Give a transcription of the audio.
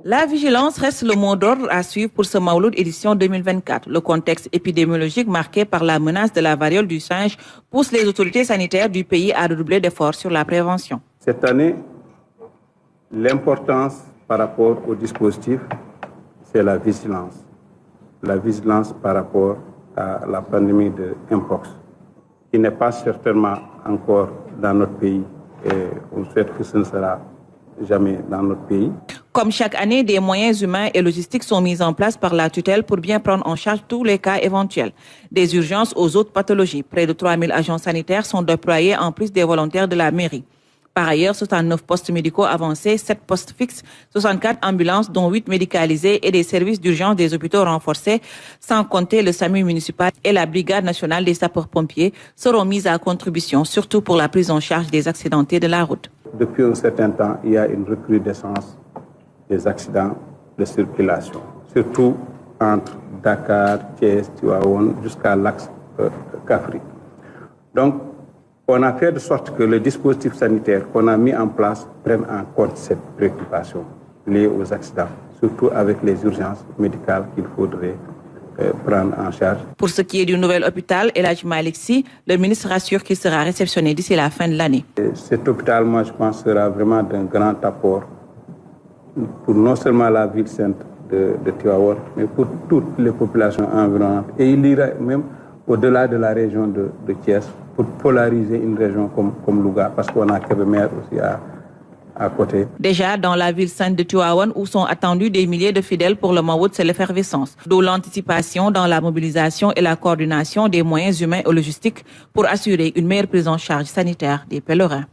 La vigilance reste le mot d'ordre à suivre pour ce Mawlud édition 2024. Le contexte épidémiologique marqué par la menace de la variole du singe pousse les autorités sanitaires du pays à redoubler d'efforts sur la prévention. Cette année, l'importance par rapport au dispositif, c'est la vigilance. La vigilance par rapport à la pandémie de Mpox, qui n'est pas certainement encore dans notre pays et on souhaite que ce ne sera jamais dans notre pays. Comme chaque année, des moyens humains et logistiques sont mis en place par la tutelle pour bien prendre en charge tous les cas éventuels. Des urgences aux autres pathologies. Près de 3000 agents sanitaires sont déployés en plus des volontaires de la mairie. Par ailleurs, 69 postes médicaux avancés, 7 postes fixes, 64 ambulances dont 8 médicalisées et des services d'urgence des hôpitaux renforcés, sans compter le SAMU municipal et la Brigade nationale des sapeurs-pompiers seront mises à contribution, surtout pour la prise en charge des accidentés de la route. Depuis un certain temps, il y a une recrudescence des accidents de circulation, surtout entre Dakar, Thiès, Tivaouane, jusqu'à l'axe Kaffrine. Donc, on a fait de sorte que le dispositif sanitaire qu'on a mis en place prenne en compte cette préoccupation liée aux accidents, surtout avec les urgences médicales qu'il faudrait prendre en charge. Pour ce qui est du nouvel hôpital El Hadji Malick Sy, le ministre rassure qu'il sera réceptionné d'ici la fin de l'année. Cet hôpital, moi, je pense, sera vraiment d'un grand apport pour non seulement la ville sainte de Tivaouane, mais pour toutes les populations environnantes. Et il ira même au-delà de la région de Thiès pour polariser une région comme Louga, parce qu'on a Kébémer aussi à côté. Déjà, dans la ville sainte de Tivaouane, où sont attendus des milliers de fidèles pour le Mawlud, c'est l'effervescence. D'où l'anticipation dans la mobilisation et la coordination des moyens humains et logistiques pour assurer une meilleure prise en charge sanitaire des pèlerins.